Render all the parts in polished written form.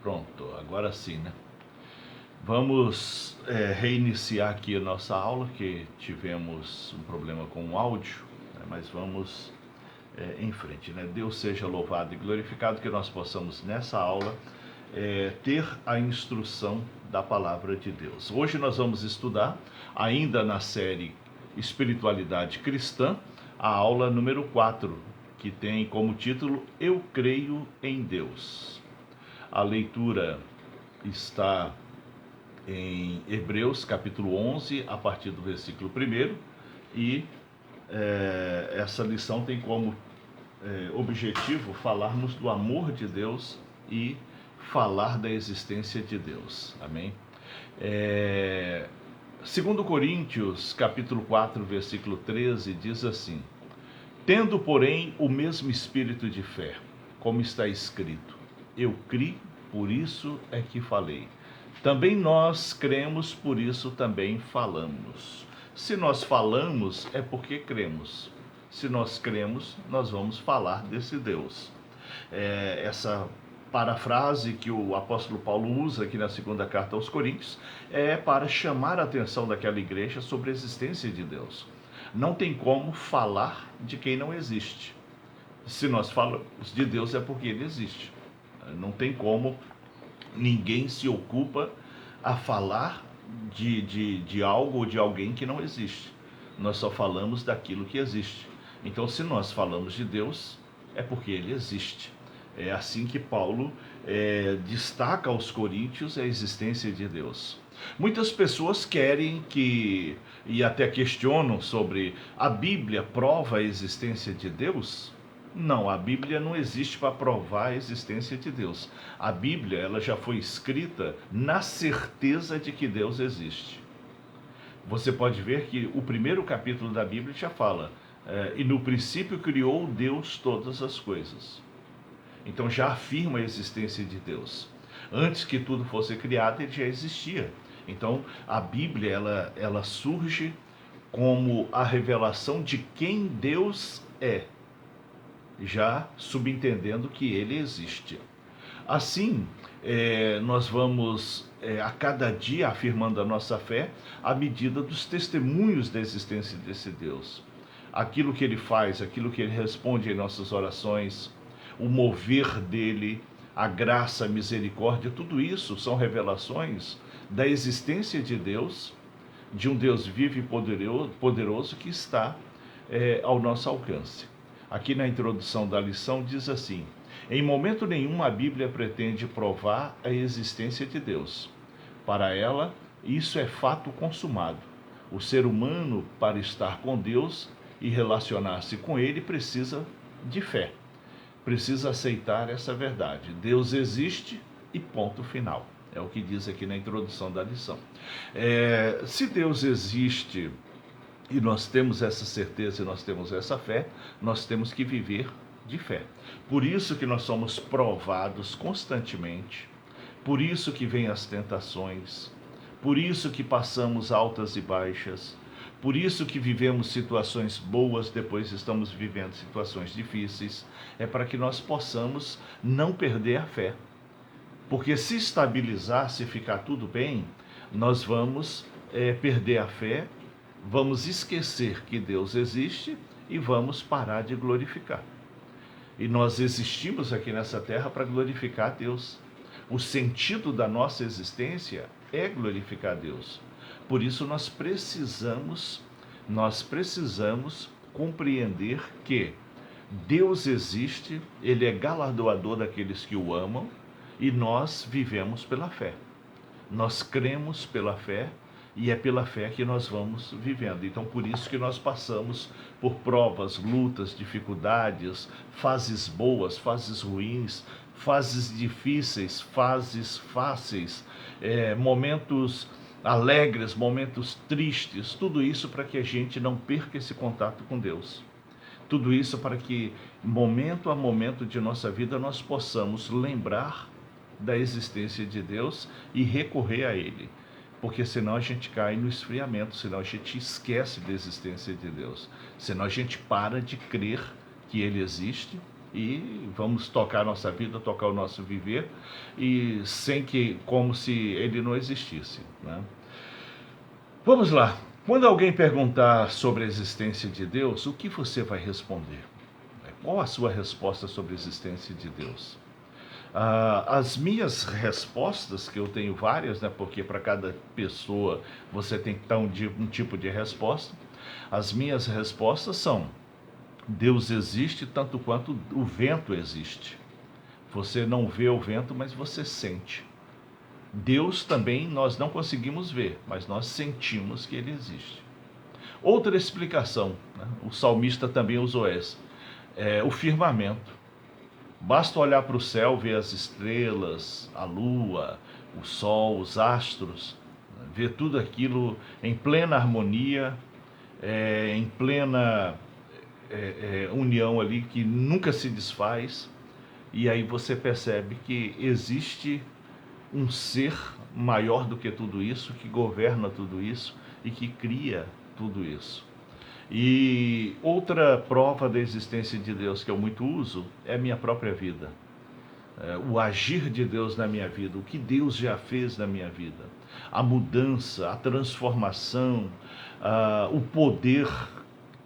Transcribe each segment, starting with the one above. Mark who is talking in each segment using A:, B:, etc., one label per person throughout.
A: Pronto, agora sim, né? Vamos reiniciar aqui a nossa aula, que tivemos um problema com o áudio, né? Mas vamos em frente, né? Deus seja louvado e glorificado, que nós possamos nessa aula ter a instrução da palavra de Deus. Hoje nós vamos estudar, ainda na série Espiritualidade Cristã, a aula número 4, que tem como título Eu Creio em Deus. A leitura está em Hebreus capítulo 11, a partir do versículo 1, e essa lição tem como objetivo falarmos do amor de Deus e falar da existência de Deus. Amém? 2 Coríntios capítulo 4, versículo 13, diz assim: Tendo, porém, o mesmo espírito de fé, como está escrito, eu criei, por isso é que falei. Também nós cremos, por isso também falamos. Se nós falamos, é porque cremos. Se nós cremos, nós vamos falar desse Deus. Essa parafrase que o apóstolo Paulo usa aqui na segunda carta aos Coríntios é para chamar a atenção daquela igreja sobre a existência de Deus. Não tem como falar de quem não existe. Se nós falamos de Deus é porque ele existe. Não tem como ninguém se ocupa a falar de algo ou de alguém que não existe. Nós só falamos daquilo que existe. Então, se nós falamos de Deus, é porque ele existe. É assim que Paulo destaca aos coríntios a existência de Deus. Muitas pessoas querem e até questionam sobre a Bíblia prova a existência de Deus? Não, a Bíblia não existe para provar a existência de Deus. A Bíblia ela já foi escrita na certeza de que Deus existe. Você pode ver que o primeiro capítulo da Bíblia já fala, e no princípio criou Deus todas as coisas. Então já afirma a existência de Deus. Antes que tudo fosse criado, ele já existia. Então a Bíblia ela surge como a revelação de quem Deus é, já subentendendo que ele existe. Assim, nós vamos a cada dia afirmando a nossa fé à medida dos testemunhos da existência desse Deus. Aquilo que ele faz, aquilo que ele responde em nossas orações, o mover dele, a graça, a misericórdia, tudo isso são revelações da existência de Deus, de um Deus vivo e poderoso que está ao nosso alcance. Aqui na introdução da lição diz assim: em momento nenhum a Bíblia pretende provar a existência de Deus. Para ela, isso é fato consumado. O ser humano, para estar com Deus e relacionar-se com ele, precisa de fé. Precisa aceitar essa verdade. Deus existe e ponto final. É o que diz aqui na introdução da lição. Se Deus existe e nós temos essa certeza e nós temos essa fé, nós temos que viver de fé. Por isso que nós somos provados constantemente, por isso que vêm as tentações, por isso que passamos altas e baixas, por isso que vivemos situações boas, depois estamos vivendo situações difíceis, é para que nós possamos não perder a fé. Porque se estabilizar, se ficar tudo bem, nós vamos perder a fé, vamos esquecer que Deus existe e vamos parar de glorificar. E nós existimos aqui nessa terra para glorificar a Deus. O sentido da nossa existência é glorificar a Deus. Por isso nós precisamos compreender que Deus existe, ele é galardoador daqueles que o amam e nós vivemos pela fé. Nós cremos pela fé e é pela fé que nós vamos vivendo. Então, por isso que nós passamos por provas, lutas, dificuldades, fases boas, fases ruins, fases difíceis, fases fáceis, momentos alegres, momentos tristes, tudo isso para que a gente não perca esse contato com Deus. Tudo isso para que, momento a momento de nossa vida, nós possamos lembrar da existência de Deus e recorrer a Ele. Porque senão a gente cai no esfriamento, senão a gente esquece da existência de Deus, senão a gente para de crer que Ele existe e vamos tocar a nossa vida, tocar o nosso viver, e sem que, como se ele não existisse, né? Vamos lá. Quando alguém perguntar sobre a existência de Deus, o que você vai responder? Qual a sua resposta sobre a existência de Deus? As minhas respostas, que eu tenho várias, né, porque para cada pessoa você tem que dar um tipo de resposta. As minhas respostas são: Deus existe tanto quanto o vento existe. Você não vê o vento, mas você sente. Deus também nós não conseguimos ver, mas nós sentimos que ele existe. Outra explicação, né, o salmista também usou essa, é o firmamento. Basta olhar para o céu, ver as estrelas, a lua, o sol, os astros, ver tudo aquilo em plena harmonia, em plena união ali, que nunca se desfaz. E aí você percebe que existe um ser maior do que tudo isso, que governa tudo isso e que cria tudo isso. E outra prova da existência de Deus que eu muito uso é a minha própria vida. O agir de Deus na minha vida, o que Deus já fez na minha vida. A mudança, a transformação, o poder,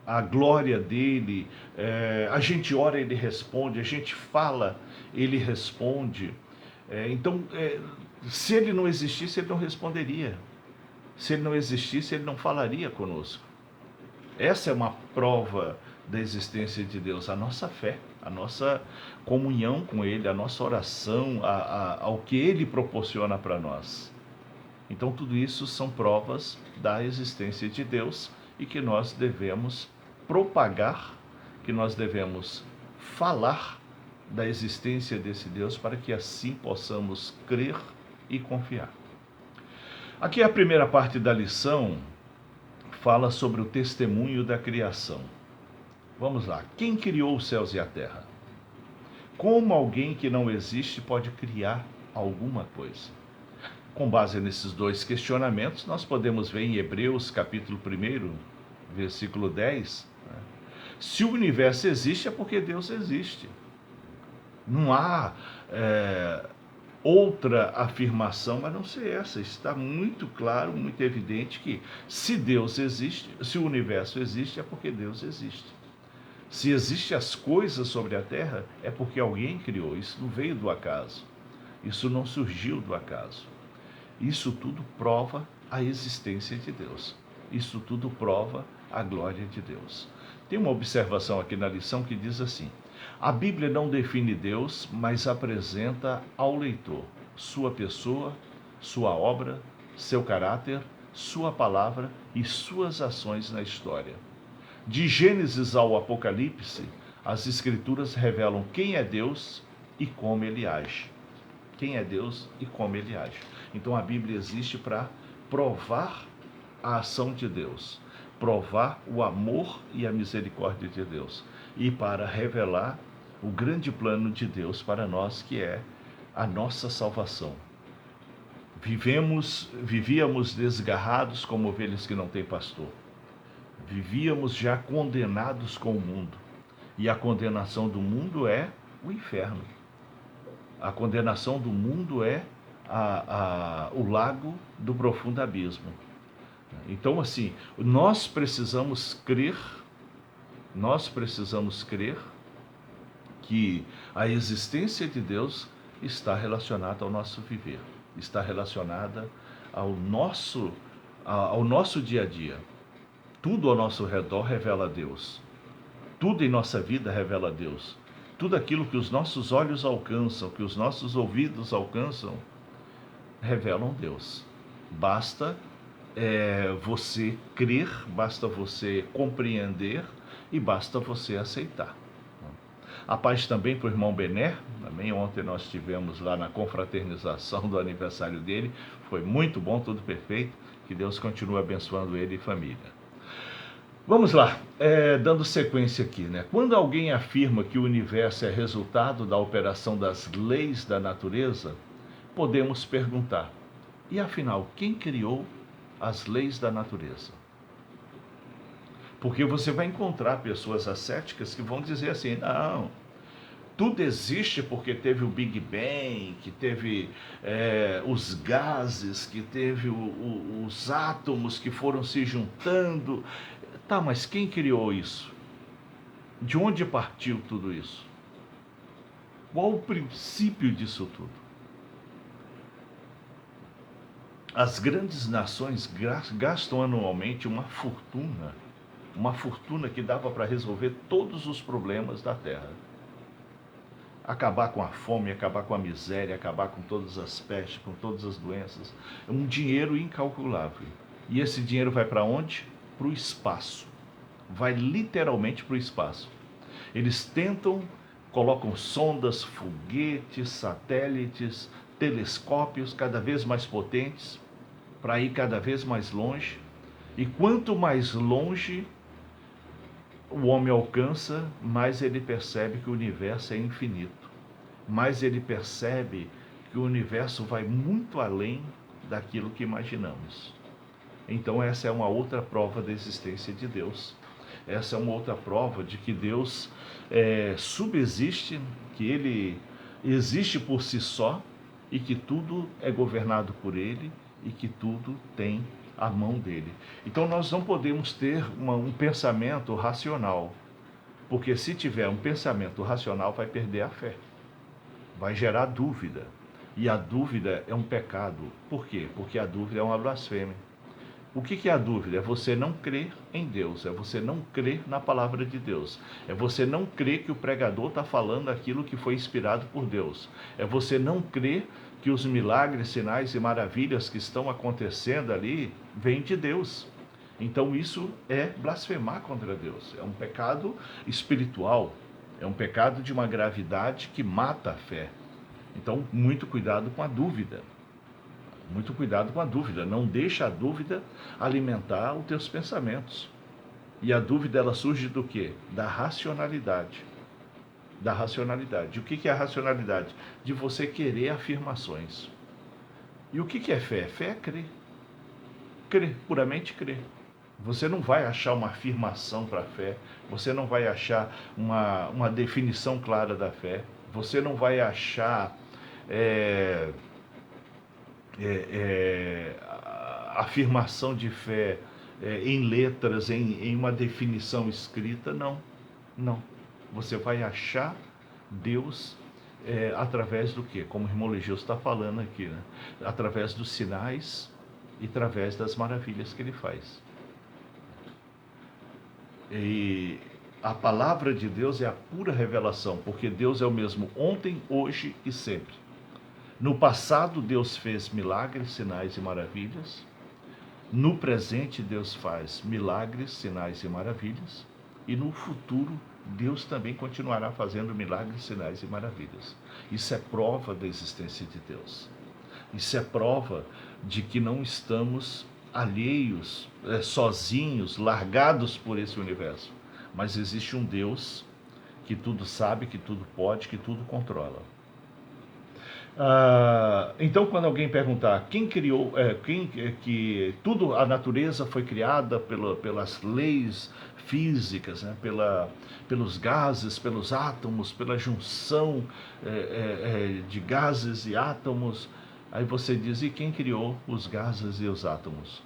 A: a glória dele. A gente ora, ele responde, a gente fala, ele responde. Então, se ele não existisse, ele não responderia. Se ele não existisse, ele não falaria conosco. Essa é uma prova da existência de Deus, a nossa fé, a nossa comunhão com ele, a nossa oração, ao que ele proporciona para nós. Então tudo isso são provas da existência de Deus e que nós devemos propagar, que nós devemos falar da existência desse Deus para que assim possamos crer e confiar. Aqui a primeira parte da lição fala sobre o testemunho da criação. Vamos lá. Quem criou os céus e a terra? Como alguém que não existe pode criar alguma coisa? Com base nesses dois questionamentos, nós podemos ver em Hebreus capítulo 1, versículo 10, né? Se o universo existe é porque Deus existe. Não há outra afirmação a não ser essa. Está muito claro, muito evidente que se Deus existe, se o universo existe, é porque Deus existe. Se existem as coisas sobre a terra, é porque alguém criou. Isso não veio do acaso. Isso não surgiu do acaso. Isso tudo prova a existência de Deus. Isso tudo prova a glória de Deus. Tem uma observação aqui na lição que diz assim: a Bíblia não define Deus, mas apresenta ao leitor sua pessoa, sua obra, seu caráter, sua palavra e suas ações na história. De Gênesis ao Apocalipse, as Escrituras revelam quem é Deus e como ele age. Quem é Deus e como ele age. Então a Bíblia existe para provar a ação de Deus, provar o amor e a misericórdia de Deus e para revelar o grande plano de Deus para nós, que é a nossa salvação. Vivíamos desgarrados como ovelhas que não têm pastor. Vivíamos já condenados com o mundo. E a condenação do mundo é o inferno. A condenação do mundo é o lago do profundo abismo. Então, assim, nós precisamos crer que a existência de Deus está relacionada ao nosso viver, está relacionada ao nosso dia a dia. Tudo ao nosso redor revela Deus. Tudo em nossa vida revela Deus. Tudo aquilo que os nossos olhos alcançam, que os nossos ouvidos alcançam, revelam Deus. Basta você crer, basta você compreender e basta você aceitar. A paz também para o irmão Bené. Também ontem nós estivemos lá na confraternização do aniversário dele. Foi muito bom, tudo perfeito. Que Deus continue abençoando ele e família. Vamos lá, dando sequência aqui, né? Quando alguém afirma que o universo é resultado da operação das leis da natureza, podemos perguntar: e afinal, quem criou as leis da natureza? Porque você vai encontrar pessoas ascéticas que vão dizer assim: não, tudo existe porque teve o Big Bang, que teve os gases, que teve os átomos que foram se juntando. Tá, mas quem criou isso? De onde partiu tudo isso? Qual o princípio disso tudo? As grandes nações gastam anualmente uma fortuna que dava para resolver todos os problemas da Terra. Acabar com a fome, acabar com a miséria, acabar com todas as pestes, com todas as doenças. É um dinheiro incalculável. E esse dinheiro vai para onde? Para o espaço. Vai literalmente para o espaço. Eles tentam, colocam sondas, foguetes, satélites, telescópios cada vez mais potentes para ir cada vez mais longe. E quanto mais longe o homem alcança, mais ele percebe que o universo é infinito. Mais ele percebe que o universo vai muito além daquilo que imaginamos. Então essa é uma outra prova da existência de Deus. Essa é uma outra prova de que Deus subsiste, que Ele existe por si só e que tudo é governado por Ele e que tudo tem a mão dele. Então nós não podemos ter um pensamento racional, porque se tiver um pensamento racional vai perder a fé, vai gerar dúvida, e a dúvida é um pecado. Por quê? Porque a dúvida é uma blasfêmia. O que é a dúvida? É você não crer em Deus, é você não crer na palavra de Deus, é você não crer que o pregador está falando aquilo que foi inspirado por Deus, é você não crer que os milagres, sinais e maravilhas que estão acontecendo ali vêm de Deus. Então isso é blasfemar contra Deus, é um pecado espiritual, é um pecado de uma gravidade que mata a fé. Então muito cuidado com a dúvida. Muito cuidado com a dúvida, não deixa a dúvida alimentar os teus pensamentos. E a dúvida ela surge do quê? Da racionalidade. Da racionalidade. O que é a racionalidade? De você querer afirmações. E o que é fé? Fé é crer. Crer, puramente crer. Você não vai achar uma afirmação para a fé, você não vai achar uma definição clara da fé, você não vai achar afirmação de fé em letras, em uma definição escrita, não. Você vai achar Deus através do quê? Como o irmão Legioso está falando aqui, né? Através dos sinais e através das maravilhas que ele faz. E a palavra de Deus é a pura revelação, porque Deus é o mesmo ontem, hoje e sempre. No passado, Deus fez milagres, sinais e maravilhas. No presente, Deus faz milagres, sinais e maravilhas. E no futuro, Deus também continuará fazendo milagres, sinais e maravilhas. Isso é prova da existência de Deus. Isso é prova de que não estamos alheios, sozinhos, largados por esse universo. Mas existe um Deus que tudo sabe, que tudo pode, que tudo controla. Então, quando alguém perguntar quem criou, que tudo, a natureza foi criada pelas leis físicas, né? Pelos gases, pelos átomos, pela junção de gases e átomos, aí você diz, e quem criou os gases e os átomos?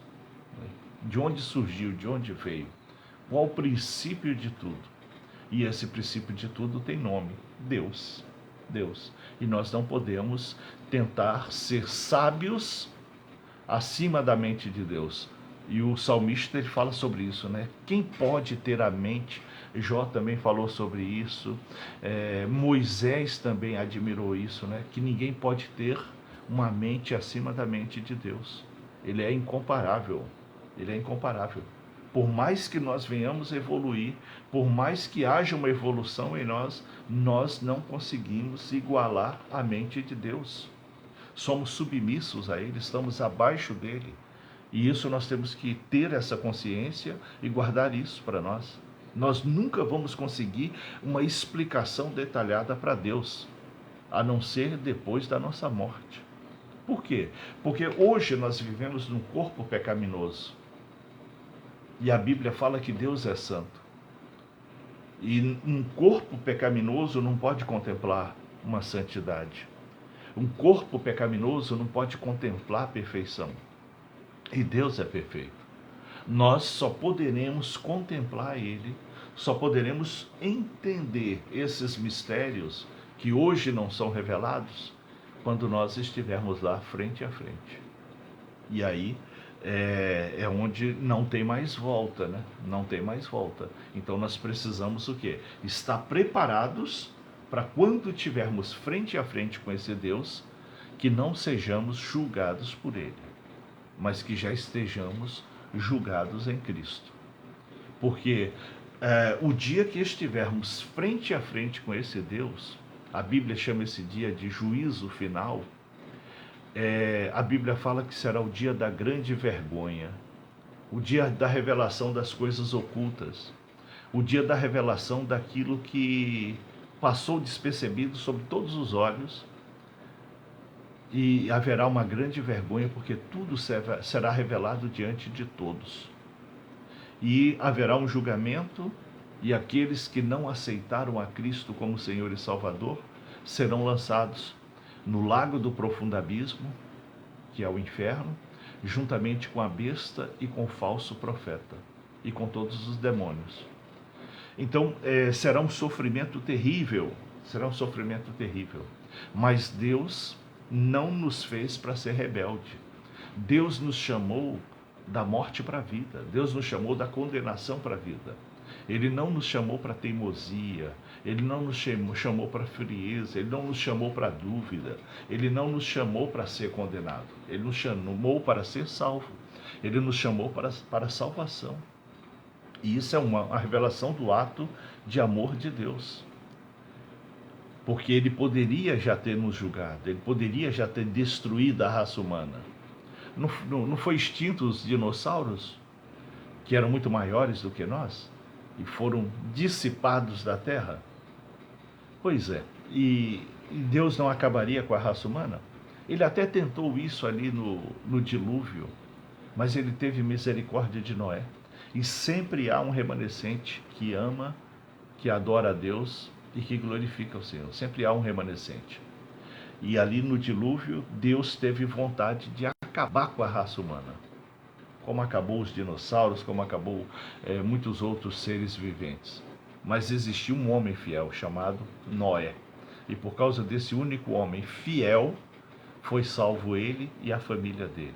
A: De onde surgiu, de onde veio? Qual o princípio de tudo? E esse princípio de tudo tem nome, Deus. E nós não podemos tentar ser sábios acima da mente de Deus. E o salmista ele fala sobre isso, né? Quem pode ter a mente? Jó também falou sobre isso. Moisés também admirou isso, né? Que ninguém pode ter uma mente acima da mente de Deus. Ele é incomparável. Por mais que nós venhamos evoluir, por mais que haja uma evolução em nós, nós não conseguimos igualar a mente de Deus. Somos submissos a Ele, estamos abaixo dEle. E isso nós temos que ter essa consciência e guardar isso para nós. Nós nunca vamos conseguir uma explicação detalhada para Deus, a não ser depois da nossa morte. Por quê? Porque hoje nós vivemos num corpo pecaminoso. E a Bíblia fala que Deus é santo. E um corpo pecaminoso não pode contemplar uma santidade. Um corpo pecaminoso não pode contemplar a perfeição. E Deus é perfeito. Nós só poderemos contemplar Ele, só poderemos entender esses mistérios que hoje não são revelados, quando nós estivermos lá frente a frente. E aí é onde não tem mais volta, né? Não tem mais volta. Então nós precisamos o quê? Estar preparados para quando estivermos frente a frente com esse Deus, que não sejamos julgados por Ele, mas que já estejamos julgados em Cristo. Porque o dia que estivermos frente a frente com esse Deus, a Bíblia chama esse dia de juízo final. A Bíblia fala que será o dia da grande vergonha, o dia da revelação das coisas ocultas, o dia da revelação daquilo que passou despercebido sobre todos os olhos, e haverá uma grande vergonha, porque tudo será revelado diante de todos. E haverá um julgamento, e aqueles que não aceitaram a Cristo como Senhor e Salvador serão lançados no lago do profundo abismo, que é o inferno, juntamente com a besta e com o falso profeta, e com todos os demônios. Então, será um sofrimento terrível, mas Deus não nos fez para ser rebelde. Deus nos chamou da morte para a vida, Deus nos chamou da condenação para a vida. Ele não nos chamou para teimosia, Ele não nos chamou para frieza, Ele não nos chamou para dúvida, Ele não nos chamou para ser condenado, Ele nos chamou para ser salvo, Ele nos chamou para a salvação. E isso é uma revelação do ato de amor de Deus. Porque Ele poderia já ter nos julgado, Ele poderia já ter destruído a raça humana. Não foi extinto os dinossauros, que eram muito maiores do que nós, e foram dissipados da terra? Pois é, e Deus não acabaria com a raça humana? Ele até tentou isso ali no dilúvio, mas Ele teve misericórdia de Noé. E sempre há um remanescente que ama, que adora a Deus e que glorifica o Senhor. Sempre há um remanescente. E ali no dilúvio, Deus teve vontade de acabar com a raça humana, como acabou os dinossauros, como acabou muitos outros seres viventes. Mas existiu um homem fiel chamado Noé. E por causa desse único homem fiel, foi salvo ele e a família dele.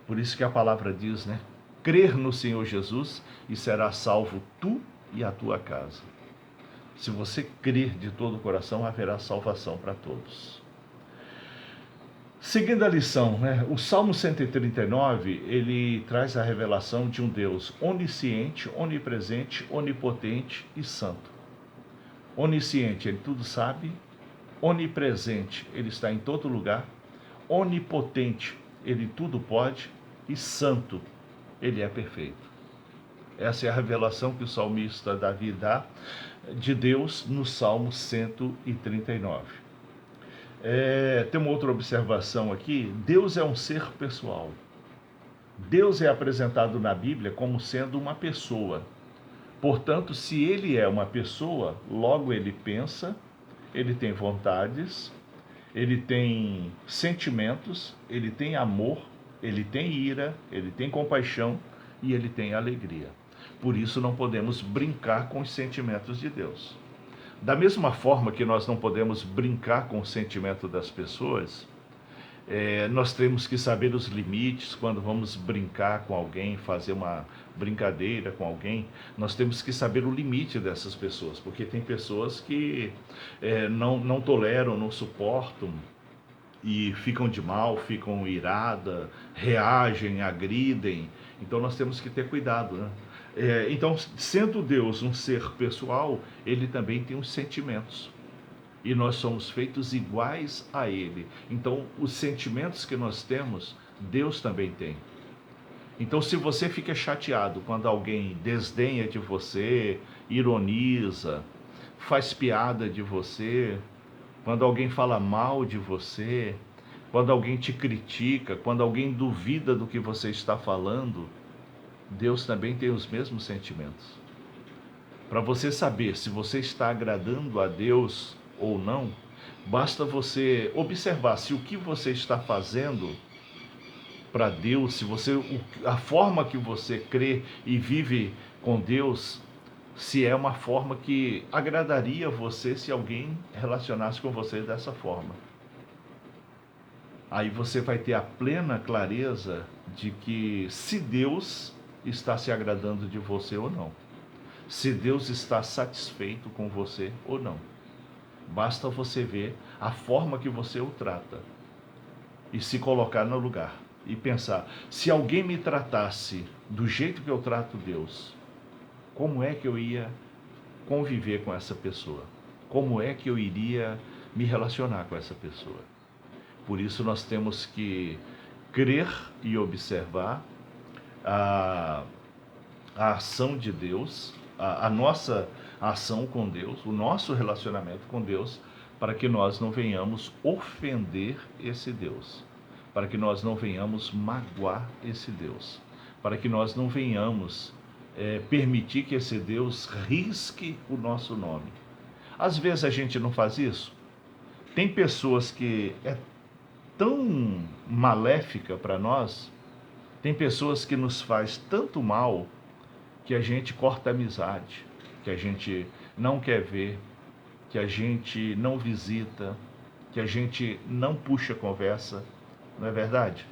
A: Por isso que a palavra diz, né? Crer no Senhor Jesus e será salvo tu e a tua casa. Se você crer de todo o coração, haverá salvação para todos. Seguindo a lição, né? O Salmo 139, ele traz a revelação de um Deus onisciente, onipresente, onipotente e santo. Onisciente, ele tudo sabe. Onipresente, ele está em todo lugar. Onipotente, ele tudo pode. E santo, ele é perfeito. Essa é a revelação que o salmista Davi dá de Deus no Salmo 139. Tem uma outra observação aqui. Deus é um ser pessoal. Deus é apresentado na Bíblia como sendo uma pessoa. Portanto, se Ele é uma pessoa, logo Ele pensa, Ele tem vontades, Ele tem sentimentos, Ele tem amor, Ele tem ira, Ele tem compaixão e Ele tem alegria. Por isso não podemos brincar com os sentimentos de Deus. Da mesma forma que nós não podemos brincar com o sentimento das pessoas, nós temos que saber os limites quando vamos brincar com alguém, fazer uma brincadeira com alguém. Nós temos que saber o limite dessas pessoas, porque tem pessoas que não toleram, não suportam e ficam de mal, ficam iradas, reagem, agridem. Então nós temos que ter cuidado, né? Então, sendo Deus um ser pessoal, Ele também tem os sentimentos. E nós somos feitos iguais a Ele. Então, os sentimentos que nós temos, Deus também tem. Então, se você fica chateado quando alguém desdenha de você, ironiza, faz piada de você, quando alguém fala mal de você, quando alguém te critica, quando alguém duvida do que você está falando, Deus também tem os mesmos sentimentos. Para você saber se você está agradando a Deus ou não, basta você observar se o que você está fazendo para Deus, se você a forma que você crê e vive com Deus, se é uma forma que agradaria você se alguém relacionasse com você dessa forma. Aí você vai ter a plena clareza de que se Deus está se agradando de você ou não. Se Deus está satisfeito com você ou não. Basta você ver a forma que você o trata e se colocar no lugar e pensar: se alguém me tratasse do jeito que eu trato Deus, como é que eu ia conviver com essa pessoa? Como é que eu iria me relacionar com essa pessoa? Por isso nós temos que crer e observar a, a ação de Deus, a nossa ação com Deus, o nosso relacionamento com Deus, para que nós não venhamos ofender esse Deus, para que nós não venhamos magoar esse Deus, para que nós não venhamos permitir que esse Deus risque o nosso nome. Às vezes a gente não faz isso. Tem pessoas que é tão maléfica para nós, tem pessoas que nos faz tanto mal que a gente corta a amizade, que a gente não quer ver, que a gente não visita, que a gente não puxa conversa, não é verdade?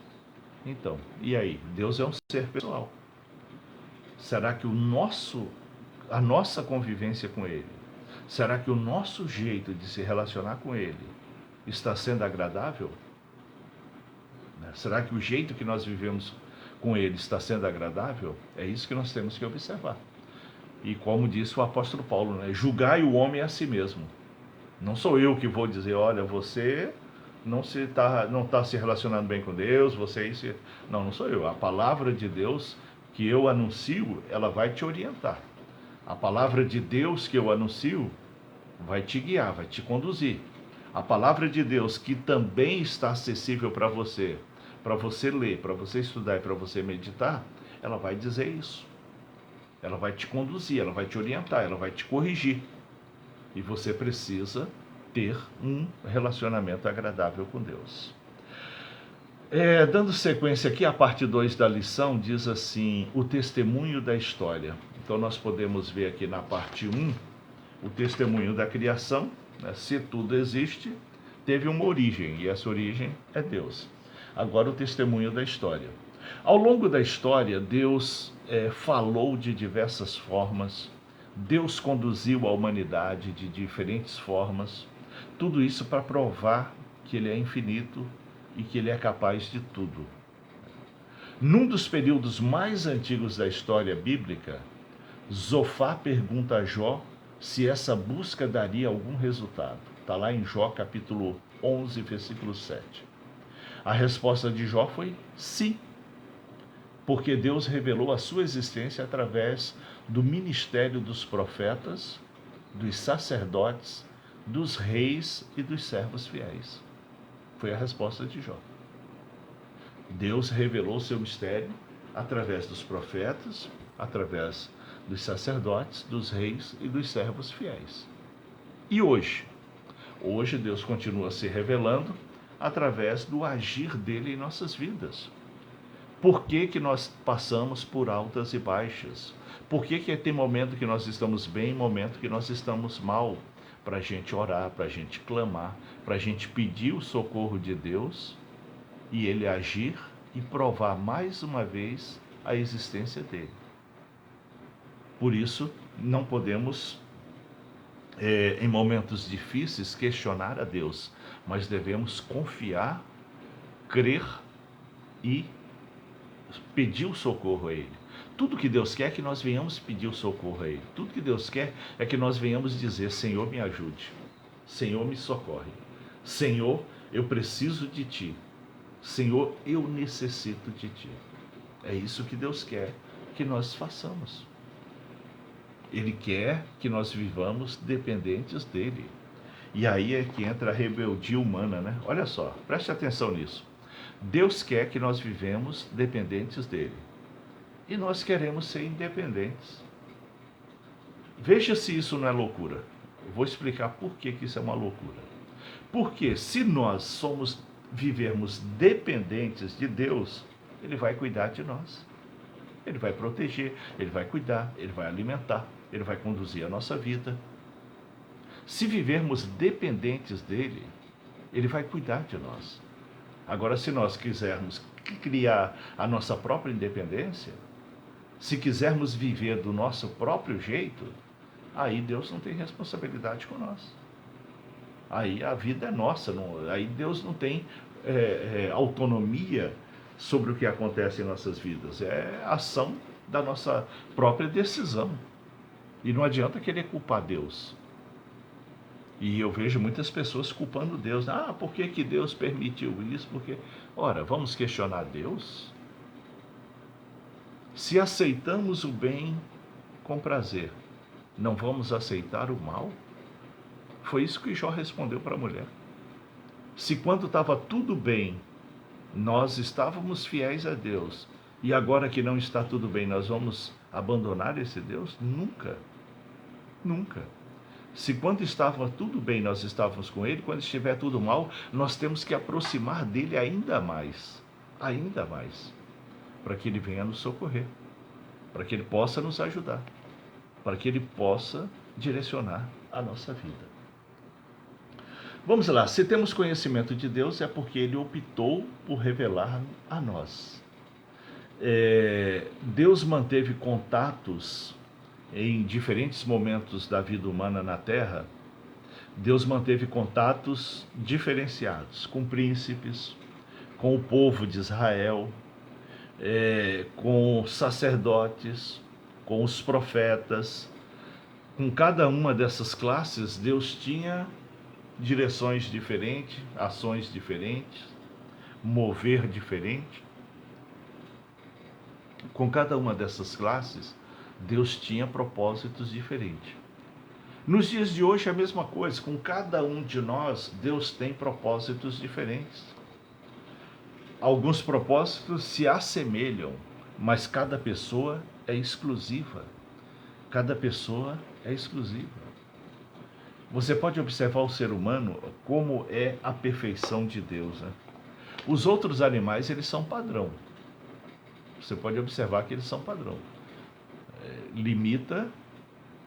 A: Então, e aí? Deus é um ser pessoal. Será que a nossa convivência com Ele, será que o nosso jeito de se relacionar com Ele está sendo agradável? Será que o jeito que nós vivemos com Ele está sendo agradável? É isso que nós temos que observar. E como disse o apóstolo Paulo, né? Julgai o homem a si mesmo. Não sou eu que vou dizer: olha, você não está se relacionando bem com Deus, você isso. Não sou eu. A palavra de Deus que eu anuncio, ela vai te orientar. A palavra de Deus que eu anuncio vai te guiar, vai te conduzir. A palavra de Deus que também está acessível para você ler, para você estudar e para você meditar, ela vai dizer isso. Ela vai te conduzir, ela vai te orientar, ela vai te corrigir. E você precisa ter um relacionamento agradável com Deus. Dando sequência aqui, a parte 2 da lição diz assim: o testemunho da história. Então nós podemos ver aqui na parte 1, o testemunho da criação, né? Se tudo existe, teve uma origem, e essa origem é Deus. Agora o testemunho da história. Ao longo da história, Deus falou de diversas formas, Deus conduziu a humanidade de diferentes formas, tudo isso para provar que Ele é infinito e que Ele é capaz de tudo. Num dos períodos mais antigos da história bíblica, Zofar pergunta a Jó se essa busca daria algum resultado. Está lá em Jó capítulo 11, versículo 7. A resposta de Jó foi sim, porque Deus revelou a sua existência através do ministério dos profetas, dos sacerdotes, dos reis e dos servos fiéis. Foi a resposta de Jó. Deus revelou seu mistério através dos profetas, através dos sacerdotes, dos reis e dos servos fiéis. E hoje? Hoje Deus continua se revelando através do agir dele em nossas vidas. Por que que nós passamos por altas e baixas? Por que que tem momento que nós estamos bem, momento que nós estamos mal? Para a gente orar, para a gente clamar, para a gente pedir o socorro de Deus e Ele agir e provar mais uma vez a existência dele. Por isso, não podemos, em momentos difíceis, questionar a Deus, mas devemos confiar, crer e pedir o socorro a Ele. Tudo que Deus quer é que nós venhamos pedir o socorro a Ele. Tudo que Deus quer é que nós venhamos dizer: Senhor, me ajude. Senhor, me socorre. Senhor, eu preciso de Ti. Senhor, eu necessito de Ti. É isso que Deus quer que nós façamos. Ele quer que nós vivamos dependentes dEle. E aí é que entra a rebeldia humana, né? Olha só, preste atenção nisso. Deus quer que nós vivemos dependentes dEle. E nós queremos ser independentes. Veja se isso não é loucura. Eu vou explicar por que isso é uma loucura. Porque se nós vivermos dependentes de Deus, Ele vai cuidar de nós. Ele vai proteger, Ele vai cuidar, Ele vai alimentar, Ele vai conduzir a nossa vida. Se vivermos dependentes dEle, Ele vai cuidar de nós. Agora, se nós quisermos criar a nossa própria independência, se quisermos viver do nosso próprio jeito, aí Deus não tem responsabilidade com nós. Aí a vida é nossa, aí Deus não tem autonomia sobre o que acontece em nossas vidas. É ação da nossa própria decisão. E não adianta querer culpar Deus. E eu vejo muitas pessoas culpando Deus. Ah, por que Deus permitiu isso? Porque, ora, vamos questionar Deus? Se aceitamos o bem com prazer, não vamos aceitar o mal? Foi isso que Jó respondeu para a mulher. Se quando estava tudo bem, nós estávamos fiéis a Deus, e agora que não está tudo bem, nós vamos abandonar esse Deus? Nunca. Nunca. Se quando estava tudo bem, nós estávamos com Ele, quando estiver tudo mal, nós temos que aproximar dEle ainda mais, para que Ele venha nos socorrer, para que Ele possa nos ajudar, para que Ele possa direcionar a nossa vida. Vamos lá, se temos conhecimento de Deus é porque Ele optou por revelar a nós. Deus manteve contatos em diferentes momentos da vida humana na Terra. Deus manteve contatos diferenciados com príncipes, com o povo de Israel, com sacerdotes, com os profetas. Com cada uma dessas classes, Deus tinha direções diferentes, ações diferentes, mover diferente. Com cada uma dessas classes, Deus tinha propósitos diferentes. Nos dias de hoje é a mesma coisa, com cada um de nós, Deus tem propósitos diferentes. Alguns propósitos se assemelham, mas cada pessoa é exclusiva. Cada pessoa é exclusiva. Você pode observar o ser humano como é a perfeição de Deus, né? Os outros animais, eles são padrão. Você pode observar que eles são padrão. Limita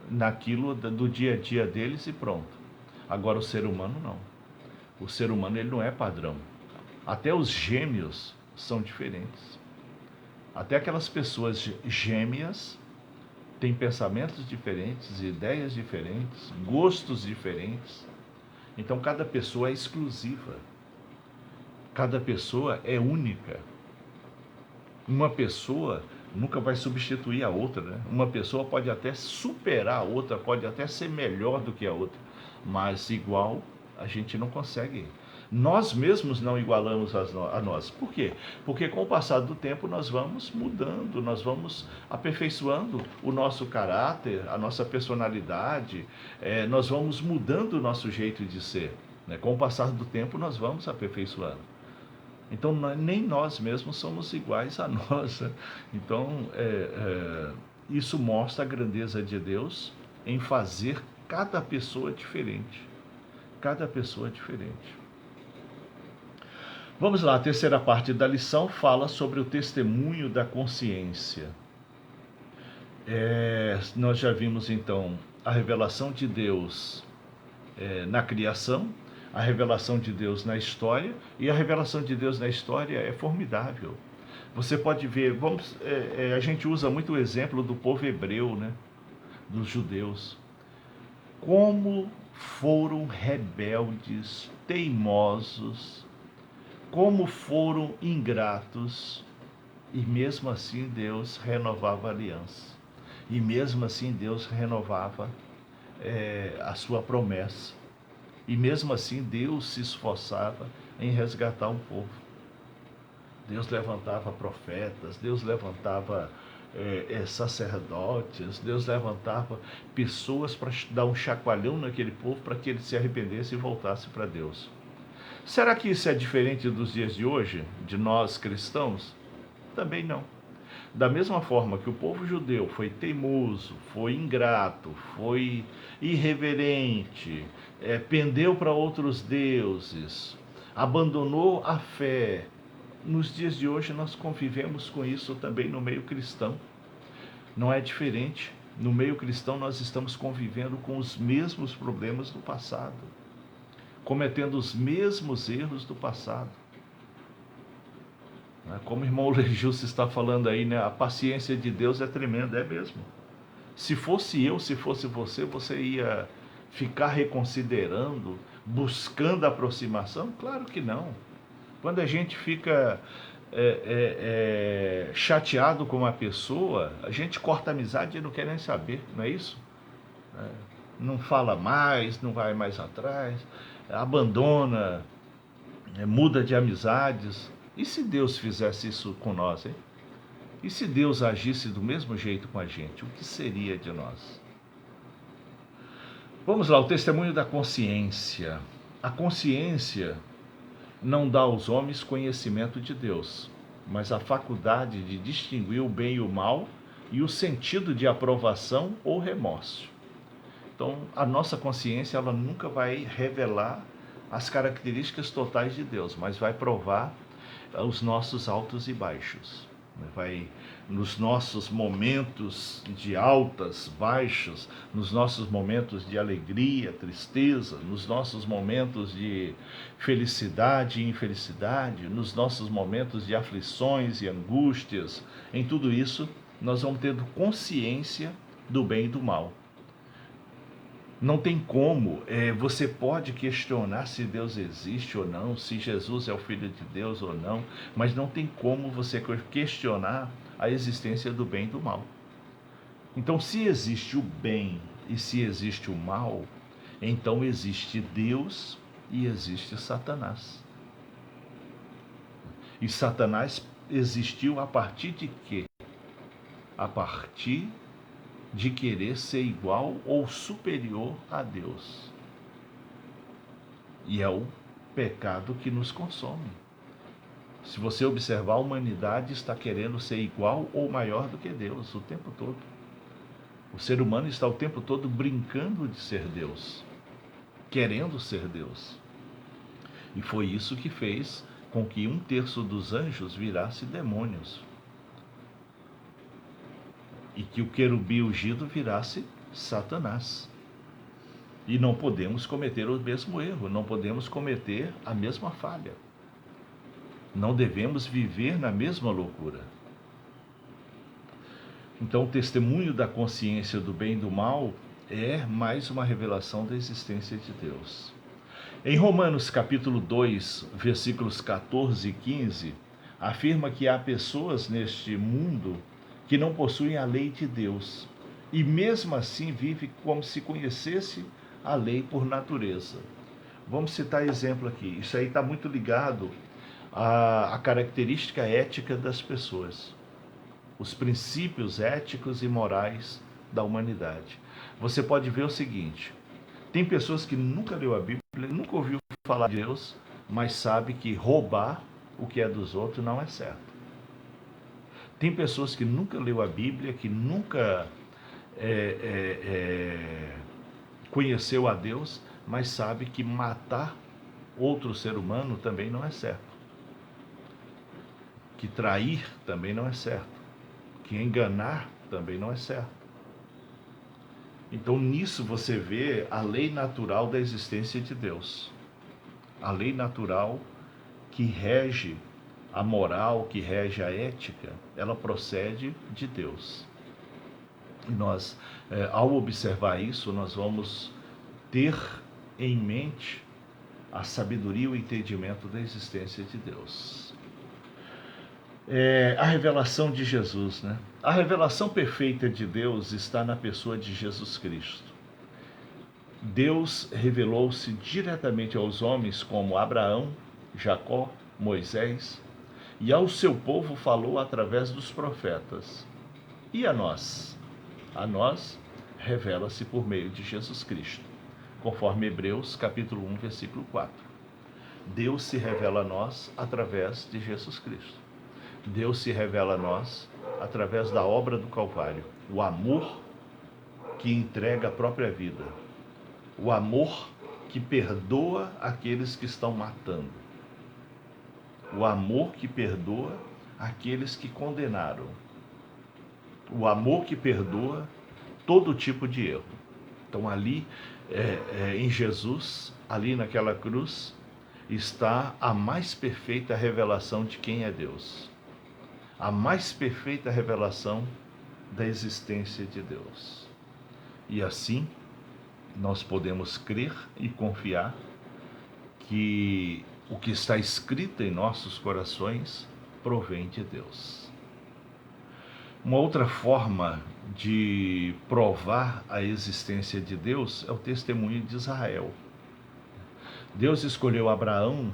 A: naquilo do dia a dia deles e pronto. Agora o ser humano não. O ser humano, ele não é padrão. Até os gêmeos são diferentes. Até aquelas pessoas gêmeas têm pensamentos diferentes, ideias diferentes, gostos diferentes. Então cada pessoa é exclusiva. Cada pessoa é única. Uma pessoa nunca vai substituir a outra, né? Uma pessoa pode até superar a outra, pode até ser melhor do que a outra, mas igual a gente não consegue. Nós mesmos não igualamos a nós. Por quê? Porque com o passar do tempo nós vamos mudando, nós vamos aperfeiçoando o nosso caráter, a nossa personalidade, nós vamos mudando o nosso jeito de ser, né? Com o passar do tempo nós vamos aperfeiçoando. Então nem nós mesmos somos iguais a nós. Então isso mostra a grandeza de Deus em fazer cada pessoa diferente. Cada pessoa diferente. Vamos lá, a terceira parte da lição fala sobre o testemunho da consciência. Nós já vimos então a revelação de Deus na criação, a revelação de Deus na história, e a revelação de Deus na história é formidável. Você pode ver, a gente usa muito o exemplo do povo hebreu, né? Dos judeus. Como foram rebeldes, teimosos, como foram ingratos, e mesmo assim Deus renovava a aliança. E mesmo assim Deus renovava a sua promessa. E mesmo assim Deus se esforçava em resgatar um povo. Deus levantava profetas, Deus levantava sacerdotes, Deus levantava pessoas para dar um chacoalhão naquele povo para que ele se arrependesse e voltasse para Deus. Será que isso é diferente dos dias de hoje, de nós cristãos? Também não. Da mesma forma que o povo judeu foi teimoso, foi ingrato, foi irreverente, pendeu para outros deuses, abandonou a fé, nos dias de hoje nós convivemos com isso também no meio cristão. Não é diferente. No meio cristão nós estamos convivendo com os mesmos problemas do passado, cometendo os mesmos erros do passado. Como o irmão Lejus está falando aí, né? A paciência de Deus é tremenda, é mesmo. Se fosse eu, se fosse você, você ia ficar reconsiderando, buscando aproximação? Claro que não. Quando a gente fica chateado com uma pessoa, a gente corta a amizade e não quer nem saber, não é isso? Não fala mais, não vai mais atrás, abandona, muda de amizades. E se Deus fizesse isso com nós, hein? E se Deus agisse do mesmo jeito com a gente, o que seria de nós? Vamos lá, o testemunho da consciência. A consciência não dá aos homens conhecimento de Deus, mas a faculdade de distinguir o bem e o mal e o sentido de aprovação ou remorso. Então, a nossa consciência, ela nunca vai revelar as características totais de Deus, mas vai provar os nossos altos e baixos. Vai, nos nossos momentos de altas, baixos, nos nossos momentos de alegria, tristeza, nos nossos momentos de felicidade e infelicidade, nos nossos momentos de aflições e angústias, em tudo isso, nós vamos tendo consciência do bem e do mal. Não tem como, você pode questionar se Deus existe ou não, se Jesus é o Filho de Deus ou não, mas não tem como você questionar a existência do bem e do mal. Então, se existe o bem e se existe o mal, então existe Deus e existe Satanás. E Satanás existiu a partir de quê? A partir de querer ser igual ou superior a Deus. E é o pecado que nos consome. Se você observar, a humanidade está querendo ser igual ou maior do que Deus o tempo todo. O ser humano está o tempo todo brincando de ser Deus, querendo ser Deus. E foi isso que fez com que 1/3 dos anjos virasse demônios. E que o querubim ungido virasse Satanás. E não podemos cometer o mesmo erro, não podemos cometer a mesma falha. Não devemos viver na mesma loucura. Então, o testemunho da consciência do bem e do mal é mais uma revelação da existência de Deus. Em Romanos capítulo 2, versículos 14 e 15, afirma que há pessoas neste mundo que não possuem a lei de Deus e mesmo assim vive como se conhecesse a lei por natureza. Vamos citar exemplo aqui. Isso aí está muito ligado à característica ética das pessoas, os princípios éticos e morais da humanidade. Você pode ver o seguinte: tem pessoas que nunca leu a Bíblia, nunca ouviu falar de Deus, mas sabe que roubar o que é dos outros não é certo. Tem pessoas que nunca leu a Bíblia, que nunca conheceu a Deus, mas sabe que matar outro ser humano também não é certo. Que trair também não é certo. Que enganar também não é certo. Então nisso você vê a lei natural da existência de Deus. A lei natural que rege a moral, que rege a ética, ela procede de Deus. E nós, ao observar isso, nós vamos ter em mente a sabedoria e o entendimento da existência de Deus. A revelação de Jesus, né? A revelação perfeita de Deus está na pessoa de Jesus Cristo. Deus revelou-se diretamente aos homens como Abraão, Jacó, Moisés, e ao seu povo falou através dos profetas. E a nós? A nós revela-se por meio de Jesus Cristo, conforme Hebreus capítulo 1, versículo 4. Deus se revela a nós através de Jesus Cristo. Deus se revela a nós através da obra do Calvário. O amor que entrega a própria vida. O amor que perdoa aqueles que estão matando. O amor que perdoa aqueles que condenaram. O amor que perdoa todo tipo de erro. Então ali, em Jesus, ali naquela cruz, está a mais perfeita revelação de quem é Deus. A mais perfeita revelação da existência de Deus. E assim, nós podemos crer e confiar que o que está escrito em nossos corações provém de Deus. Uma outra forma de provar a existência de Deus é o testemunho de Israel. Deus escolheu Abraão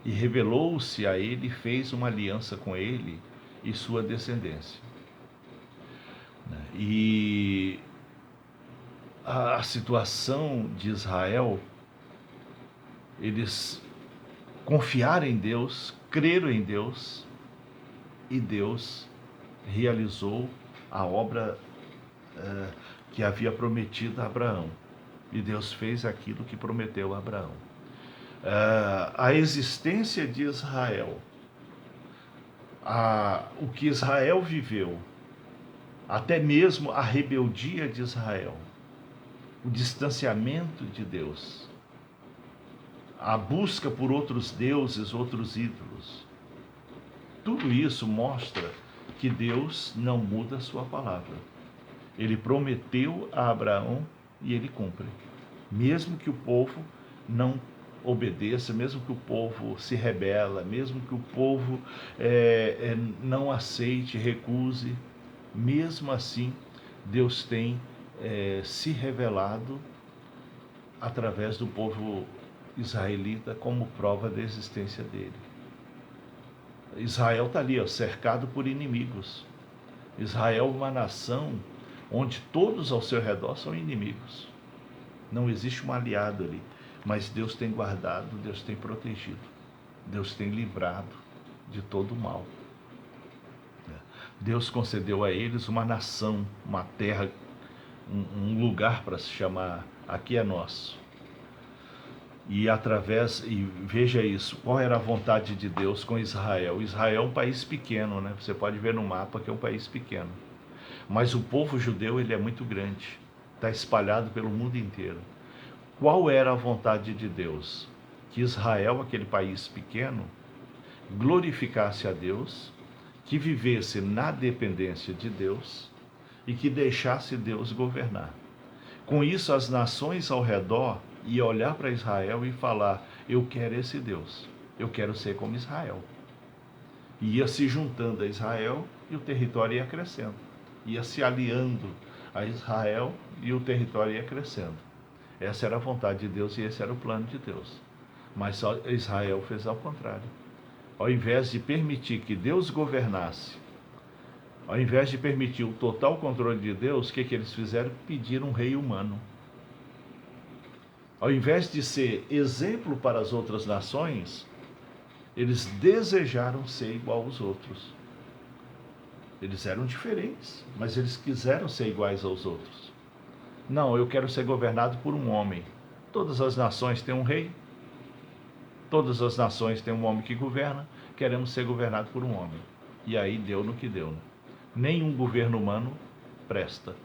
A: e revelou-se a ele, fez uma aliança com ele e sua descendência. E a situação de Israel, eles confiaram em Deus, creram em Deus, e Deus realizou a obra que havia prometido a Abraão. E Deus fez aquilo que prometeu a Abraão. A existência de Israel, o que Israel viveu, até mesmo a rebeldia de Israel, o distanciamento de Deus, a busca por outros deuses, outros ídolos, tudo isso mostra que Deus não muda a sua palavra. Ele prometeu a Abraão e ele cumpre. Mesmo que o povo não obedeça, mesmo que o povo se rebela, mesmo que o povo não aceite, recuse, mesmo assim, Deus tem se revelado através do povo israelita como prova da existência dele. Israel está ali, cercado por inimigos. Israel é uma nação onde todos ao seu redor são inimigos. Não existe um aliado ali, mas Deus tem guardado, Deus tem protegido, Deus tem livrado de todo o mal. Deus concedeu a eles uma nação, uma terra, um lugar para se chamar, aqui é nosso. E veja isso, qual era a vontade de Deus com Israel? Israel é um país pequeno, né? Você pode ver no mapa que é um país pequeno. Mas o povo judeu, ele é muito grande, está espalhado pelo mundo inteiro. Qual era a vontade de Deus? Que Israel, aquele país pequeno, glorificasse a Deus, que vivesse na dependência de Deus e que deixasse Deus governar. Com isso, as nações ao redor iam olhar para Israel e falar: eu quero esse Deus, eu quero ser como Israel. E ia se juntando a Israel e o território ia crescendo. Ia se aliando a Israel e o território ia crescendo. Essa era a vontade de Deus e esse era o plano de Deus. Mas Israel fez ao contrário. Ao invés de permitir que Deus governasse, ao invés de permitir o total controle de Deus, o que eles fizeram? Pediram um rei humano. Ao invés de ser exemplo para as outras nações, eles desejaram ser igual aos outros. Eles eram diferentes, mas eles quiseram ser iguais aos outros. Não, eu quero ser governado por um homem. Todas as nações têm um rei, todas as nações têm um homem que governa, queremos ser governados por um homem. E aí deu no que deu. Nenhum governo humano presta,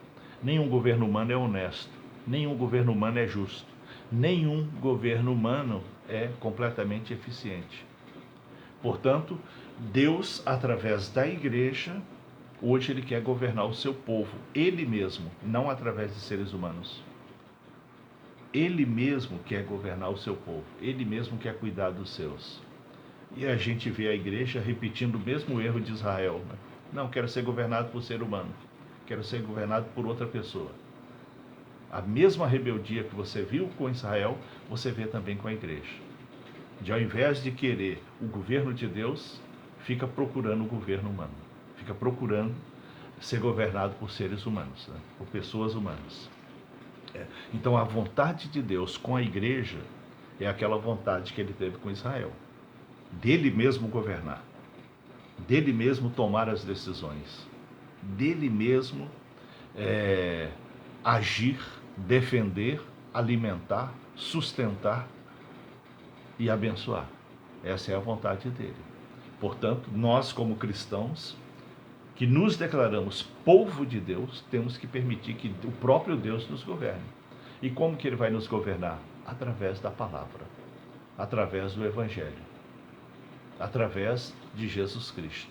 A: nenhum governo humano é honesto, nenhum governo humano é justo, nenhum governo humano é completamente eficiente. Portanto, Deus, através da igreja, hoje ele quer governar o seu povo, ele mesmo, não através de seres humanos. Ele mesmo quer governar o seu povo, ele mesmo quer cuidar dos seus. E a gente vê a igreja repetindo o mesmo erro de Israel, né? Não, quero ser governado por ser humano, quero ser governado por outra pessoa. A mesma rebeldia que você viu com Israel, você vê também com a igreja. De ao invés de querer o governo de Deus, fica procurando o governo humano, fica procurando ser governado por seres humanos, né? Por pessoas humanas. Então a vontade de Deus com a igreja é aquela vontade que ele teve com Israel, dele mesmo governar, dele mesmo tomar as decisões, dele mesmo agir, defender, alimentar, sustentar e abençoar. Essa é a vontade dele. Portanto, nós como cristãos, que nos declaramos povo de Deus, temos que permitir que o próprio Deus nos governe. E como que ele vai nos governar? Através da palavra, através do Evangelho, através de Jesus Cristo.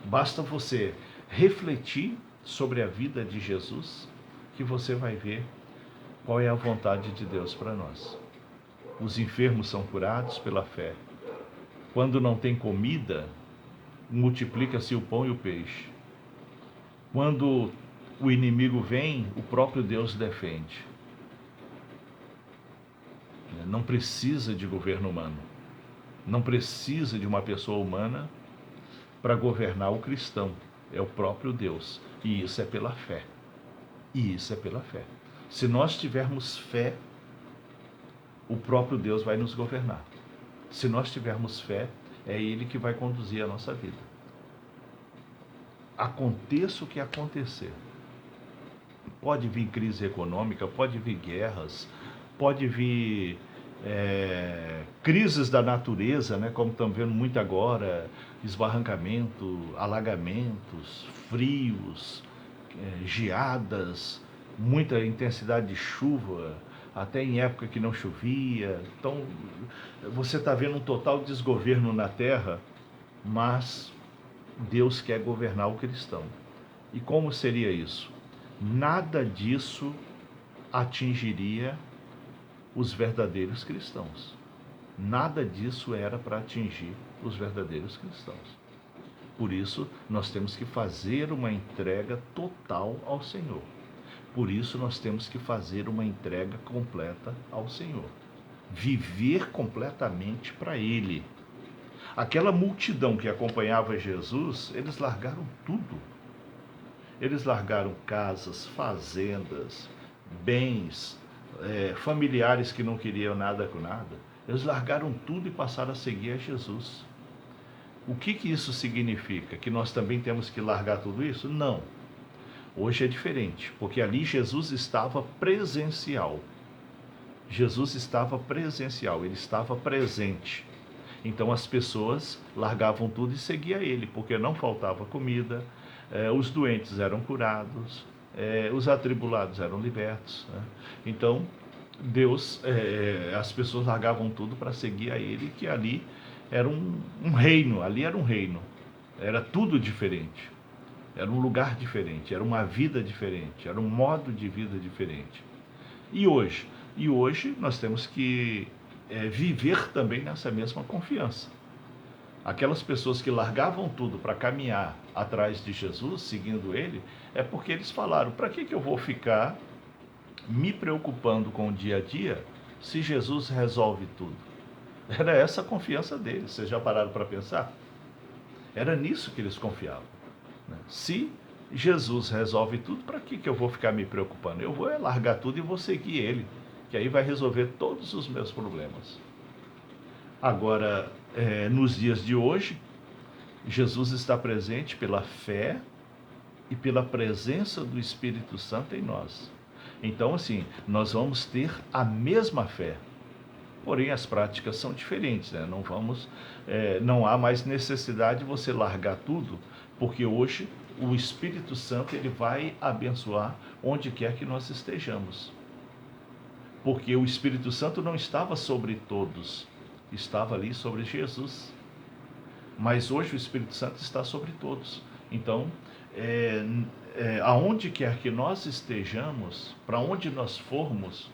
A: Basta você refletir sobre a vida de Jesus, que você vai ver qual é a vontade de Deus para nós. Os enfermos são curados pela fé. Quando não tem comida, multiplica-se o pão e o peixe. Quando o inimigo vem, o próprio Deus defende. Não precisa de governo humano. Não precisa de uma pessoa humana para governar o cristão. É o próprio Deus. E isso é pela fé. E isso é pela fé. Se nós tivermos fé, o próprio Deus vai nos governar. Se nós tivermos fé, é Ele que vai conduzir a nossa vida. Aconteça o que acontecer. Pode vir crise econômica, pode vir guerras, pode vir crises da natureza, né, como estamos vendo muito agora, esbarrancamento, alagamentos, frios, geadas, muita intensidade de chuva, até em época que não chovia. Então, você está vendo um total desgoverno na terra, mas Deus quer governar o cristão. E como seria isso? Nada disso atingiria os verdadeiros cristãos. Nada disso era para atingir os verdadeiros cristãos. Por isso, nós temos que fazer uma entrega total ao Senhor. Por isso, nós temos que fazer uma entrega completa ao Senhor. Viver completamente para Ele. Aquela multidão que acompanhava Jesus, eles largaram tudo. Eles largaram casas, fazendas, bens, familiares que não queriam nada com nada. Eles largaram tudo e passaram a seguir a Jesus. O que isso significa? Que nós também temos que largar tudo isso? Não. Hoje é diferente, porque ali Jesus estava presencial. Jesus estava presencial, ele estava presente. Então as pessoas largavam tudo e seguiam ele, porque não faltava comida, os doentes eram curados, os atribulados eram libertos. Né? Então Deus, as pessoas largavam tudo para seguir a ele, que ali era um reino, ali era um reino, era tudo diferente. Era um lugar diferente, era uma vida diferente, era um modo de vida diferente. E hoje? E hoje nós temos que viver também nessa mesma confiança. Aquelas pessoas que largavam tudo para caminhar atrás de Jesus, seguindo Ele, é porque eles falaram, para que eu vou ficar me preocupando com o dia a dia se Jesus resolve tudo? Era essa a confiança deles, vocês já pararam para pensar? Era nisso que eles confiavam. Se Jesus resolve tudo, para que eu vou ficar me preocupando? Eu vou largar tudo e vou seguir Ele, que aí vai resolver todos os meus problemas. Agora, nos dias de hoje, Jesus está presente pela fé e pela presença do Espírito Santo em nós. Então, assim, nós vamos ter a mesma fé, porém as práticas são diferentes, né? Não há mais necessidade de você largar tudo, porque hoje o Espírito Santo ele vai abençoar onde quer que nós estejamos. Porque o Espírito Santo não estava sobre todos, estava ali sobre Jesus. Mas hoje o Espírito Santo está sobre todos. Então, aonde quer que nós estejamos, para onde nós formos,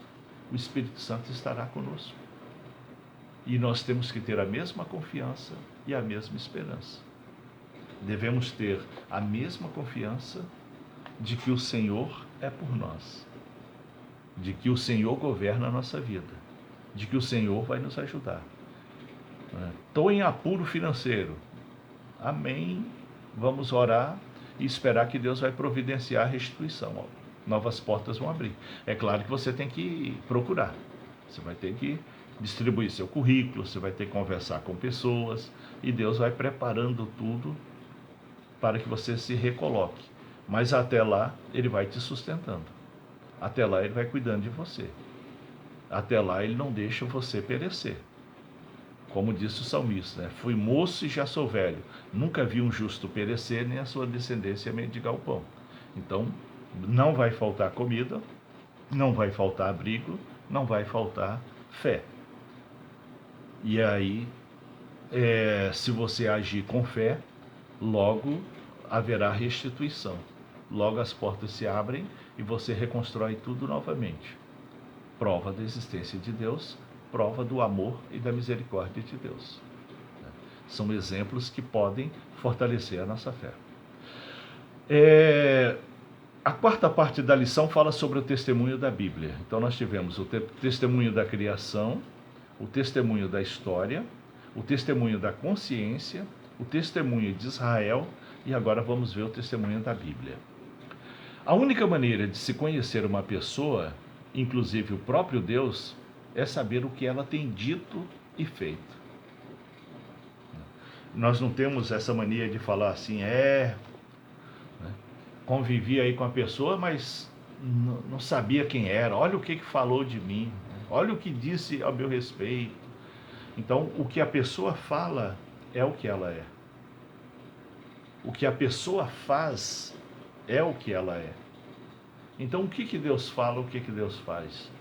A: o Espírito Santo estará conosco. E nós temos que ter a mesma confiança e a mesma esperança. Devemos ter a mesma confiança de que o Senhor é por nós, de que o Senhor governa a nossa vida, de que o Senhor vai nos ajudar. Estou em apuro financeiro. Amém. Vamos orar e esperar que Deus vai providenciar a restituição. Novas portas vão abrir. É claro que você tem que procurar. Você vai ter que distribuir seu currículo, você vai ter que conversar com pessoas e Deus vai preparando tudo para que você se recoloque. Mas até lá, ele vai te sustentando. Até lá, ele vai cuidando de você. Até lá, ele não deixa você perecer. Como disse o salmista, né? Fui moço e já sou velho. Nunca vi um justo perecer, nem a sua descendência mendigar o pão. Então, não vai faltar comida, não vai faltar abrigo, não vai faltar fé. E aí, se você agir com fé, logo haverá restituição. Logo as portas se abrem e você reconstrói tudo novamente. Prova da existência de Deus, prova do amor e da misericórdia de Deus. São exemplos que podem fortalecer a nossa fé. A quarta parte da lição fala sobre o testemunho da Bíblia. Então nós tivemos o testemunho da criação, o testemunho da história, o testemunho da consciência, o testemunho de Israel e agora vamos ver o testemunho da Bíblia. A única maneira de se conhecer uma pessoa, inclusive o próprio Deus, é saber o que ela tem dito e feito. Nós não temos essa mania de falar assim, convivi aí com a pessoa, mas não sabia quem era, olha o que falou de mim, olha o que disse ao meu respeito. Então, o que a pessoa fala é o que ela é. O que a pessoa faz é o que ela é. Então, o que Deus fala, o que Deus faz?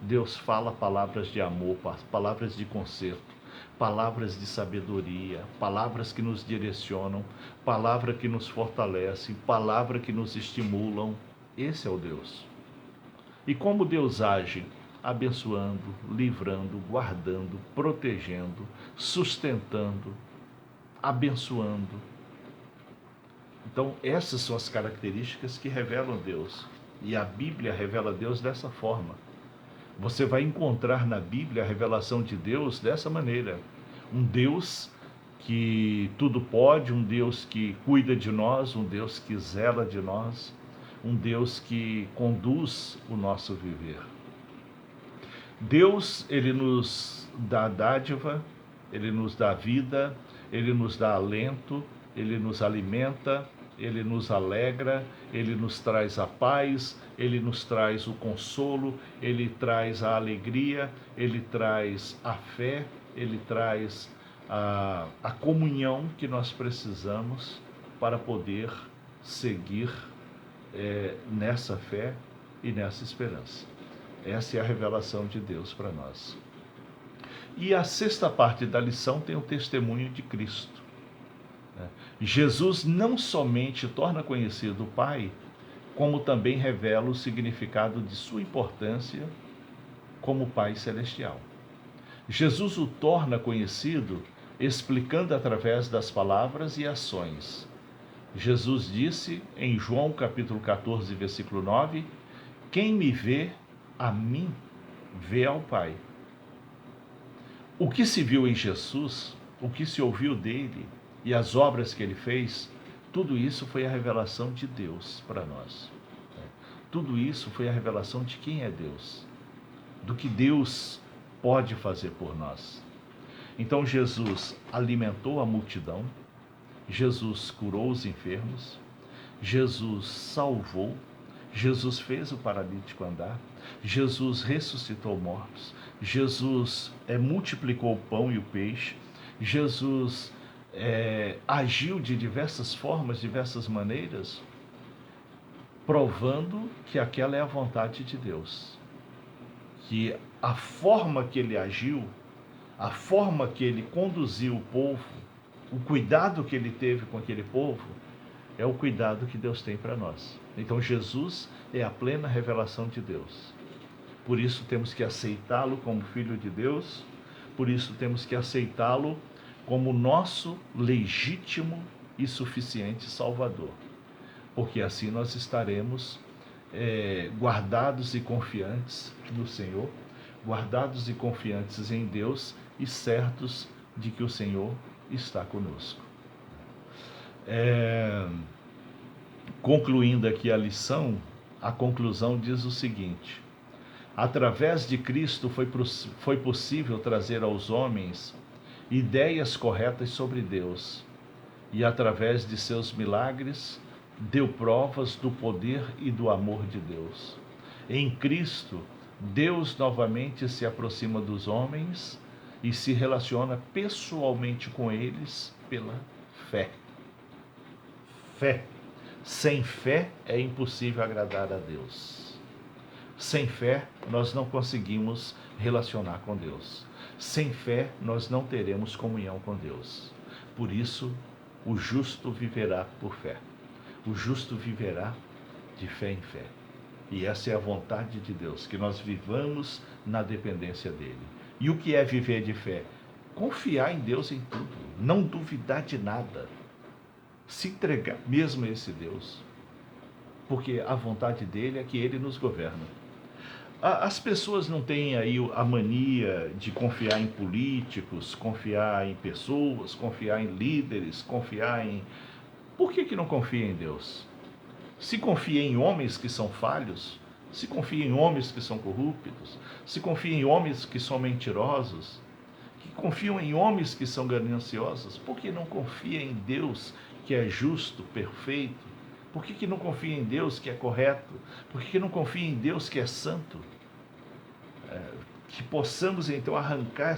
A: Deus fala palavras de amor, palavras de conserto, palavras de sabedoria, palavras que nos direcionam, palavras que nos fortalecem, palavras que nos estimulam. Esse é o Deus. E como Deus age? Abençoando, livrando, guardando, protegendo, sustentando, abençoando. Então, essas são as características que revelam Deus. E a Bíblia revela Deus dessa forma. Você vai encontrar na Bíblia a revelação de Deus dessa maneira. Um Deus que tudo pode, um Deus que cuida de nós, um Deus que zela de nós, um Deus que conduz o nosso viver. Deus, ele nos dá dádiva, ele nos dá vida, ele nos dá alento, ele nos alimenta, ele nos alegra, ele nos traz a paz, ele nos traz o consolo, ele traz a alegria, ele traz a fé, ele traz a comunhão que nós precisamos para poder seguir nessa fé e nessa esperança. Essa é a revelação de Deus para nós. E a sexta parte da lição tem o testemunho de Cristo. Jesus não somente torna conhecido o Pai, como também revela o significado de sua importância como Pai Celestial. Jesus o torna conhecido explicando através das palavras e ações. Jesus disse em João capítulo 14, versículo 9, quem me vê, a mim, vê ao Pai. O que se viu em Jesus, o que se ouviu dele e as obras que ele fez, tudo isso foi a revelação de Deus para nós. Tudo isso foi a revelação de quem é Deus, do que Deus pode fazer por nós. Então Jesus alimentou a multidão, Jesus curou os enfermos, Jesus salvou, Jesus fez o paralítico andar, Jesus ressuscitou mortos, Jesus multiplicou o pão e o peixe, Jesus agiu de diversas formas, diversas maneiras, provando que aquela é a vontade de Deus. Que a forma que ele agiu, a forma que ele conduziu o povo, o cuidado que ele teve com aquele povo, é o cuidado que Deus tem para nós. Então Jesus é a plena revelação de Deus. Por isso temos que aceitá-lo como Filho de Deus, por isso temos que aceitá-lo como nosso legítimo e suficiente Salvador. Porque assim nós estaremos guardados e confiantes no Senhor, guardados e confiantes em Deus e certos de que o Senhor está conosco. Concluindo aqui a lição, a conclusão diz o seguinte: através de Cristo foi possível trazer aos homens ideias corretas sobre Deus, e através de seus milagres deu provas do poder e do amor de Deus. Em Cristo, Deus novamente se aproxima dos homens e se relaciona pessoalmente com eles pela fé. Fé. Sem fé é impossível agradar a Deus. Sem fé, nós não conseguimos relacionar com Deus. Sem fé, nós não teremos comunhão com Deus. Por isso, o justo viverá por fé. O justo viverá de fé em fé. E essa é a vontade de Deus, que nós vivamos na dependência dele. E o que é viver de fé? Confiar em Deus em tudo, não duvidar de nada, se entregar mesmo a esse Deus, porque a vontade dele é que ele nos governa. As pessoas não têm aí a mania de confiar em políticos, confiar em pessoas, confiar em líderes, confiar em... Por que não confia em Deus? Se confia em homens que são falhos, se confia em homens que são corruptos, se confia em homens que são mentirosos, que confiam em homens que são gananciosos, por que não confia em Deus que é justo, perfeito? Por que não confia em Deus que é correto? Por que não confia em Deus que é santo? Que possamos então arrancar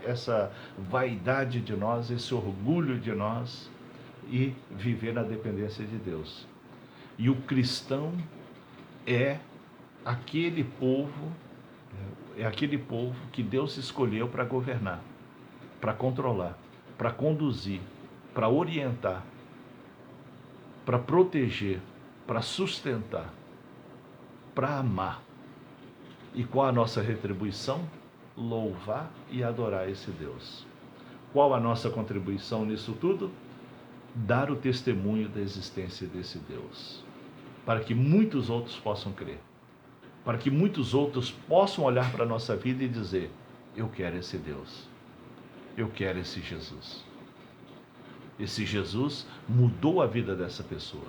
A: essa vaidade de nós, esse orgulho de nós e viver na dependência de Deus. E o cristão é aquele povo que Deus escolheu para governar, para controlar, para conduzir, para orientar, para proteger, para sustentar, para amar. E qual a nossa retribuição? Louvar e adorar esse Deus. Qual a nossa contribuição nisso tudo? Dar o testemunho da existência desse Deus, para que muitos outros possam crer, para que muitos outros possam olhar para a nossa vida e dizer: eu quero esse Deus, eu quero esse Jesus. Esse Jesus mudou a vida dessa pessoa.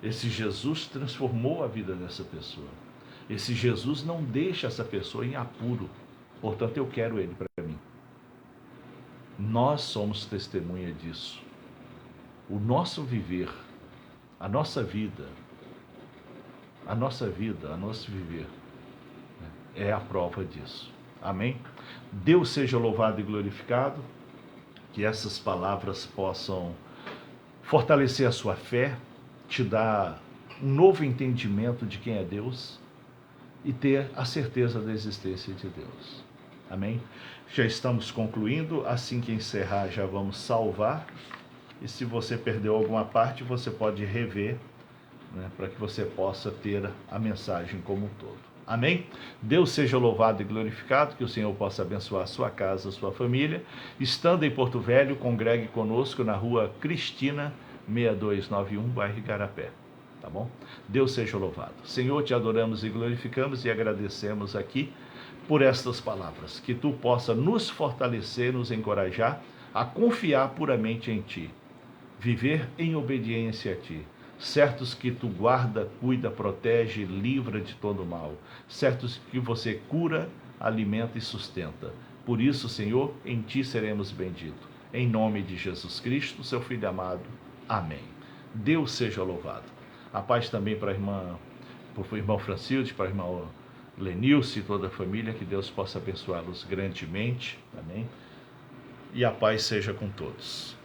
A: Esse Jesus transformou a vida dessa pessoa. Esse Jesus não deixa essa pessoa em apuro. Portanto, eu quero ele para mim. Nós somos testemunha disso. O nosso viver, a nosso viver é a prova disso. Amém? Deus seja louvado e glorificado. Que essas palavras possam fortalecer a sua fé, te dar um novo entendimento de quem é Deus e ter a certeza da existência de Deus. Amém? Já estamos concluindo, assim que encerrar já vamos salvar, e se você perdeu alguma parte, você pode rever, para que você possa ter a mensagem como um todo. Amém? Deus seja louvado e glorificado, que o Senhor possa abençoar a sua casa, a sua família. Estando em Porto Velho, congregue conosco na rua Cristina, 6291, bairro Igarapé. Tá bom? Deus seja louvado. Senhor, te adoramos e glorificamos e agradecemos aqui por estas palavras. Que tu possa nos fortalecer, nos encorajar a confiar puramente em ti. Viver em obediência a ti. Certos que tu guarda, cuida, protege, livra de todo mal. Certos que você cura, alimenta e sustenta. Por isso, Senhor, em ti seremos benditos. Em nome de Jesus Cristo, seu Filho amado. Amém. Deus seja louvado. A paz também para o irmão Francilde, para a irmã Lenilce e toda a família. Que Deus possa abençoá-los grandemente. Amém. E a paz seja com todos.